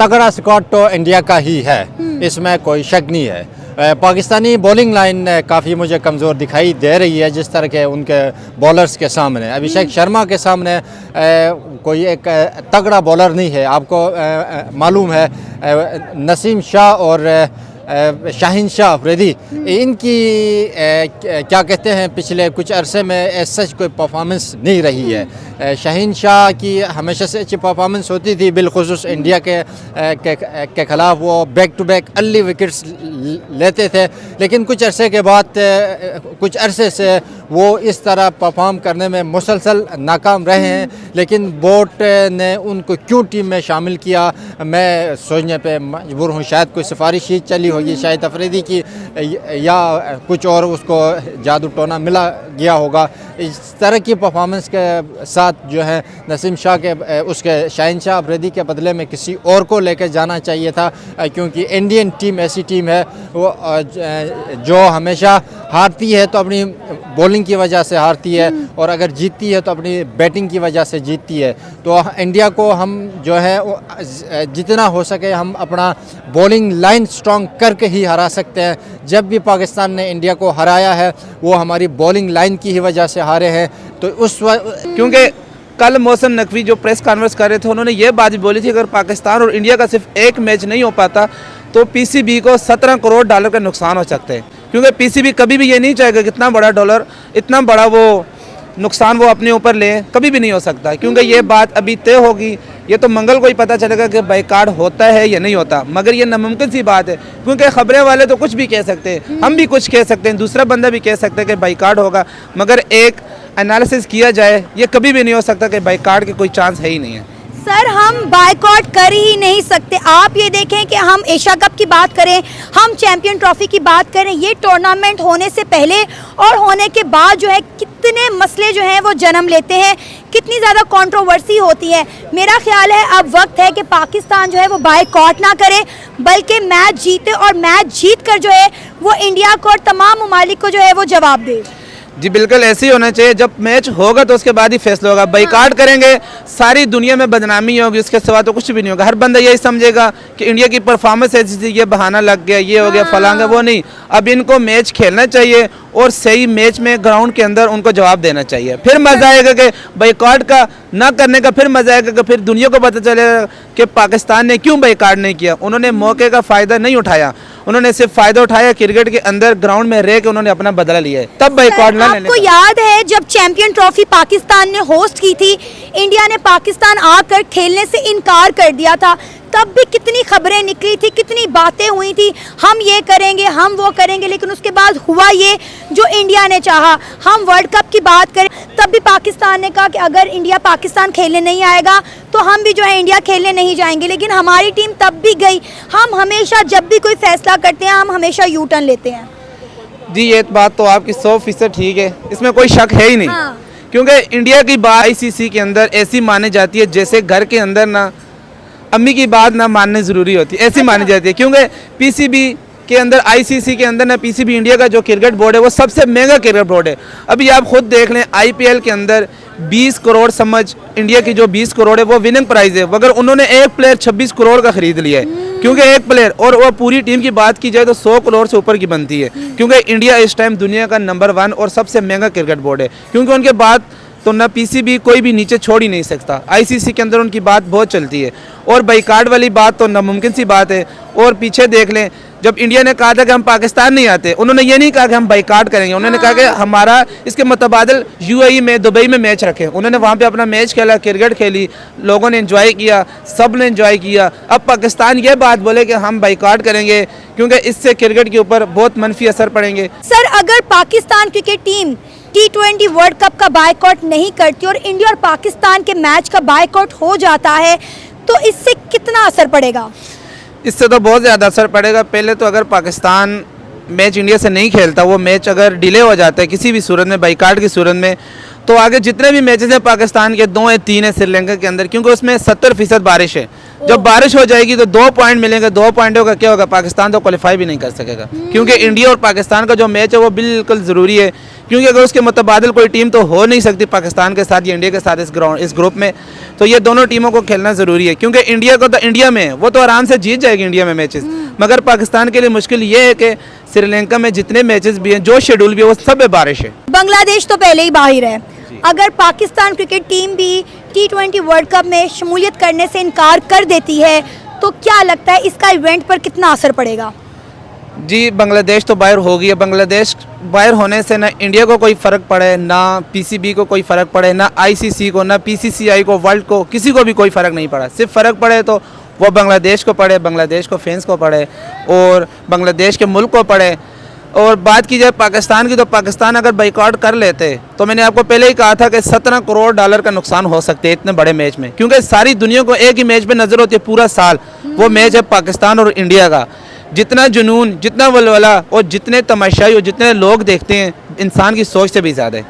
तगड़ा स्क्वाड तो इंडिया का ही है, इसमें कोई शक नहीं है। पाकिस्तानी बॉलिंग लाइन काफ़ी मुझे कमज़ोर दिखाई दे रही है, जिस तरह के उनके बॉलर्स के सामने अभिषेक शर्मा के सामने कोई एक तगड़ा बॉलर नहीं है। आपको मालूम है नसीम शाह और शाहीन शाह अफरीदी, इनकी क्या कहते हैं पिछले कुछ अरसे में सच कोई परफॉर्मेंस नहीं रही है। शाहीन शाह की हमेशा से अच्छी परफॉर्मेंस होती थी, बिलखुसूस इंडिया के ख़िलाफ़ वो back to back early wickets लेते थे, लेकिन कुछ अरसे के बाद कुछ अरसे से वो इस तरह परफॉर्म करने में मुसलसल नाकाम रहे हैं। लेकिन बोर्ड ने उनको क्यों टीम में शामिल किया, मैं सोचने पे मजबूर हूँ। शायद कोई सिफारिश ही चली होगी शायद अफरीदी की, या कुछ और उसको जादू टोना मिला गया होगा। इस तरह की परफॉर्मेंस के साथ जो है नसीम शाह के उसके शाहीन शाह अफरीदी के बदले में किसी और को लेकर जाना चाहिए था, क्योंकि इंडियन टीम ऐसी टीम है वो जो हमेशा हारती है तो अपनी बॉलिंग की वजह से हारती है, और अगर जीतती है तो अपनी बैटिंग की वजह से जीतती है। तो इंडिया को हम जो है जितना हो सके हम अपना बॉलिंग लाइन स्ट्रॉन्ग करके ही हरा सकते हैं। जब भी पाकिस्तान ने इंडिया को हराया है वो हमारी बॉलिंग लाइन की ही वजह से हारे हैं। तो उस क्योंकि कल मौसम नकवी जो प्रेस कॉन्फ्रेंस कर रहे थे, उन्होंने ये बात भी बोली थी अगर पाकिस्तान और इंडिया का सिर्फ एक मैच नहीं हो पाता तो पीसीबी को 17 करोड़ डॉलर का नुकसान हो सकते हैं। क्योंकि पीसीबी कभी भी ये नहीं चाहेगा कि इतना बड़ा डॉलर, इतना बड़ा वो नुकसान वो अपने ऊपर ले, कभी भी नहीं हो सकता। क्योंकि ये बात अभी तय होगी, ये तो मंगल को ही पता चलेगा कि बाइकाट होता है या नहीं होता। मगर ये नामुमकिन सी बात है, क्योंकि खबरें वाले तो कुछ भी कह सकते हैं, हम भी कुछ कह सकते हैं, दूसरा बंदा भी कह सकता है कि बाइकाट होगा, मगर एक एनालिसिस किया जाए ये कभी भी नहीं हो सकता कि बाइकाट के कोई चांस है ही नहीं है। सर हम बायकॉट कर ही नहीं सकते। आप ये देखें कि हम एशिया कप की बात करें, हम चैंपियन ट्रॉफी की बात करें, ये टूर्नामेंट होने से पहले और होने के बाद जो है कितने मसले जो हैं वो जन्म लेते हैं, कितनी ज़्यादा कंट्रोवर्सी होती है। मेरा ख्याल है अब वक्त है कि पाकिस्तान जो है वो बायकॉट ना करे, बल्कि मैच जीते और मैच जीत कर जो है वो इंडिया को और तमाम ममालिक को जो है वो जवाब दे। जी बिल्कुल ऐसे ही होना चाहिए। जब मैच होगा तो उसके बाद ही फैसला होगा। बाइकाट करेंगे सारी दुनिया में बदनामी होगी, उसके सिवा तो कुछ भी नहीं होगा। हर बंदा यही समझेगा कि इंडिया की परफॉर्मेंस ऐसी थी, ये बहाना लग गया, ये हो गया, फलांगा। वो नहीं, अब इनको मैच खेलना चाहिए और सही मैच में ग्राउंड के अंदर उनको जवाब देना चाहिए। फिर मजा आएगा कि बाइकाट का ना करने का, फिर मजा आएगा कि फिर दुनिया को पता चलेगा कि पाकिस्तान ने क्यों बाइकाट नहीं किया। उन्होंने मौके का फ़ायदा नहीं उठाया, उन्होंने सिर्फ फ़ायदा उठाया क्रिकेट के अंदर ग्राउंड में रह के उन्होंने अपना बदला लिया है। तब बाइकाट ना लेने। आपको याद है जब चैंपियन ट्रॉफी पाकिस्तान ने होस्ट की थी, इंडिया ने पाकिस्तान आकर खेलने से इनकार कर दिया था, तब भी कितनी खबरें निकली थी, कितनी बातें हुई थी, हम ये करेंगे, हम वो करेंगे। लेकिन उसके बाद हुआ ये जो इंडिया ने चाहा। हम वर्ल्ड कप की बात करें, तब भी पाकिस्तान ने कहा कि अगर इंडिया पाकिस्तान खेलने नहीं आएगा तो हम भी जो है इंडिया खेलने नहीं जाएंगे। लेकिन हमारी टीम तब भी गई। हम हमेशा जब भी कोई फैसला करते हैं हम हमेशा यू टर्न लेते हैं। जी ये बात तो आपकी 100% ठीक है, इसमें कोई शक है ही नहीं। हाँ। क्योंकि इंडिया की बात आईसीसी के अंदर ऐसी मानी जाती है जैसे घर के अंदर ना अम्मी की बात ना माननी ज़रूरी होती है, ऐसी मानी जाती है। क्योंकि पीसीबी के अंदर, आईसीसी के अंदर ना, पीसीबी इंडिया का जो क्रिकेट बोर्ड है वो सबसे महंगा क्रिकेट बोर्ड है। अभी आप खुद देख लें, आईपीएल के अंदर 20 करोड़ समझ इंडिया की जो 20 करोड़ है वो विनिंग प्राइस है, मगर उन्होंने एक प्लेयर 26 करोड़ का खरीद लिया है। क्योंकि एक प्लेयर, और वो पूरी टीम की बात की जाए तो 100 करोड़ से ऊपर की बनती है। क्योंकि इंडिया इस टाइम दुनिया का नंबर 1 और सबसे महंगा क्रिकेट बोर्ड है। क्योंकि उनके बाद तो ना पीसीबी कोई भी नीचे छोड़ ही नहीं सकता, आईसीसी के अंदर उनकी बात बहुत चलती है। और बाइकाट वाली बात तो नामुमकिन सी बात है। और पीछे देख लें, जब इंडिया ने कहा था कि हम पाकिस्तान नहीं आते, उन्होंने ये नहीं कहा कि हम बाइकाट करेंगे, उन्होंने कहा कि हमारा इसके मुतबादिल यूएई में, दुबई में मैच रखें। उन्होंने वहाँ पे अपना मैच खेला, क्रिकेट खेली, लोगों ने एंजॉय किया, सब ने एंजॉय किया। अब पाकिस्तान ये बात बोले कि हम बाइकाट करेंगे क्योंकि इससे क्रिकेट के ऊपर बहुत मनफी असर पड़ेंगे। सर अगर Pakistan cricket team T20 world cup का बायकॉट नहीं करती और इंडिया और पाकिस्तान के मैच का बायकॉट हो जाता है तो इससे कितना असर पड़ेगा? इससे तो बहुत ज़्यादा असर पड़ेगा। पहले तो अगर पाकिस्तान मैच इंडिया से नहीं खेलता, वो मैच अगर डिले हो जाता है किसी भी सूरत में, बाइकाट की सूरत में, तो आगे जितने भी मैचेस हैं पाकिस्तान के 2 या 3 है श्रीलंका के अंदर, क्योंकि उसमें 70% बारिश है। जब बारिश हो जाएगी तो 2 पॉइंट मिलेंगे, 2 पॉइंटों का क्या होगा, पाकिस्तान तो क्वालिफाई भी नहीं कर सकेगा। क्योंकि इंडिया और पाकिस्तान का जो मैच है वो बिल्कुल ज़रूरी है, क्योंकि अगर उसके मुतबादिल कोई टीम तो हो नहीं सकती पाकिस्तान के साथ या इंडिया के साथ इस ग्रुप में। तो ये दोनों टीमों को खेलना ज़रूरी है, क्योंकि इंडिया को तो इंडिया में वो तो आराम से जीत जाएगी इंडिया में मैचेस, मगर पाकिस्तान के लिए मुश्किल ये है कि श्रीलंका में जितने मैचेस भी हैं, जो शेड्यूल भी है, वो सब में बारिश है। बांग्लादेश तो पहले ही बाहर है, अगर पाकिस्तान क्रिकेट टीम भी T20 वर्ल्ड कप में शमूलियत करने से इनकार कर देती है तो क्या लगता है इसका इवेंट पर कितना असर पड़ेगा? जी, बांग्लादेश तो बाहर हो गई है। बांग्लादेश बाहर होने से ना इंडिया को कोई फ़र्क पड़े, ना पीसीबी को कोई फ़र्क पड़े, ना आईसीसी को, ना पीसीसीआई को, वर्ल्ड को, किसी को भी कोई फ़र्क नहीं पड़ा। सिर्फ फ़र्क पड़े तो वो बांग्लादेश को पड़े, बांग्लादेश को फैंस को पड़े और बांग्लादेश के मुल्क को पड़े। और बात की जाए पाकिस्तान की, तो पाकिस्तान अगर बाइकआउट कर लेते तो मैंने आपको पहले ही कहा था कि $17 करोड़ का नुकसान हो सकते हैं इतने बड़े मैच में, क्योंकि सारी दुनिया को एक ही मैच पे नज़र होती है पूरा साल। वो मैच है पाकिस्तान और इंडिया का। जितना जुनून, जितना वलवला और जितने तमाशाई और जितने लोग देखते हैं, इंसान की सोच से भी ज़्यादा है।